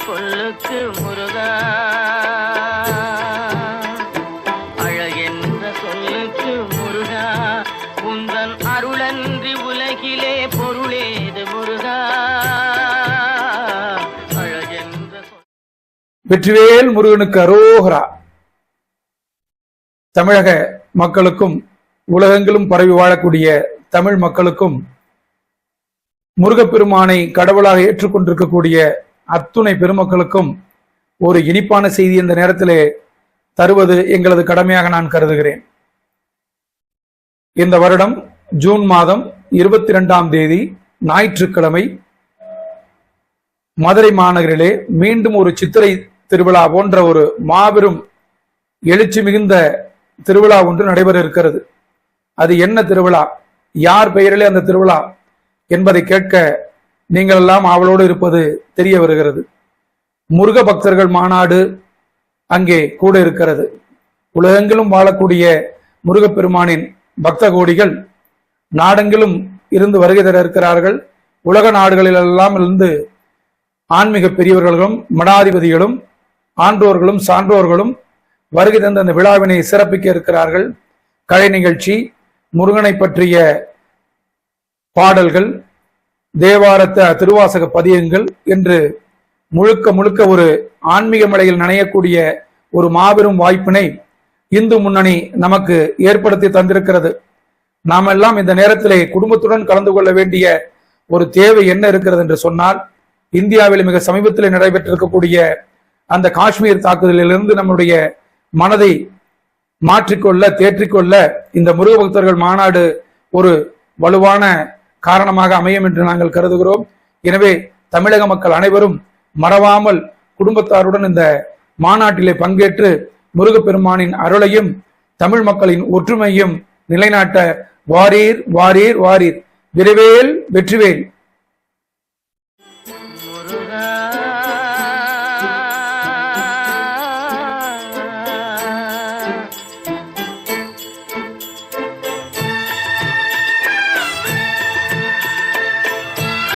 சொல்லுக்கு முருகா, அழகென்ற சொல்லுக்கு முருகா, உந்தன் அருளன்றி உலகிலே பொருளேது முருகா. அழகென்ற வெற்றிவேல் முருகனுக்கு அரோகரா. தமிழக மக்களுக்கும் உலகெங்கிலும் பரவி வாழக்கூடிய தமிழ் மக்களுக்கும் முருகப்பெருமானை கடவுளாக ஏற்றுக்கொண்டிருக்கக்கூடிய அத்துணை பெருமக்களுக்கும் ஒரு இனிப்பான செய்தி இந்த நேரத்திலே தருவது எங்களது கடமையாக நான் கருதுகிறேன். இந்த வருடம் ஜூன் மாதம் 22ஆம் தேதி ஞாயிற்றுக்கிழமை மதுரை மாநகரிலே மீண்டும் ஒரு சித்திரை திருவிழா போன்ற ஒரு மாபெரும் எழுச்சி மிகுந்த திருவிழா ஒன்று நடைபெற இருக்கிறது. அது என்ன திருவிழா, யார் பெயரிலே அந்த திருவிழா என்பதை கேட்க நீங்கள் எல்லாம் ஆவலோடு இருப்பது தெரிய வருகிறது. முருக பக்தர்கள் மாநாடு அங்கே கூட இருக்கிறது. உலகெங்கிலும் வாழக்கூடிய முருகப்பெருமானின் பக்த கோடிகள் நாடெங்கிலும் இருந்து வருகை தர இருக்கிறார்கள். உலக நாடுகளிலெல்லாம் இருந்து ஆன்மீக பெரியவர்களும் மடாதிபதிகளும் ஆன்றோர்களும் சான்றோர்களும் வருகை தந்த அந்த விழாவினை சிறப்பிக்க இருக்கிறார்கள். கலை நிகழ்ச்சி, முருகனை பற்றிய பாடல்கள், தேவாரத்த திருவாசக பதியங்கள் என்று முழுக்க முழுக்க ஒரு ஆன்மீக மலையில் நனையக்கூடிய ஒரு மாபெரும் வாய்ப்பினை இந்து முன்னணி நமக்கு ஏற்படுத்தி தந்திருக்கிறது. நாம் எல்லாம் இந்த நேரத்திலே குடும்பத்துடன் கலந்து கொள்ள வேண்டிய ஒரு தேவை என்ன இருக்கிறது என்று சொன்னால், இந்தியாவில் மிக சமீபத்தில் நடைபெற்றிருக்கக்கூடிய அந்த காஷ்மீர் தாக்குதலிலிருந்து நம்முடைய மனதை மாற்றிக்கொள்ள தேற்றிக்கொள்ள இந்த முருக பக்தர்கள் மாநாடு ஒரு வலுவான காரணமாக அமையும் என்று நாங்கள் கருதுகிறோம். எனவே தமிழக மக்கள் அனைவரும் மறவாமல் குடும்பத்தாருடன் இந்த மாநாட்டிலே பங்கேற்று முருகப்பெருமானின் அருளையும் தமிழ் மக்களின் ஒற்றுமையும் நிலைநாட்ட வாரீர் வாரீர் வாரீர். விரைவேல் வெற்றிவேல்.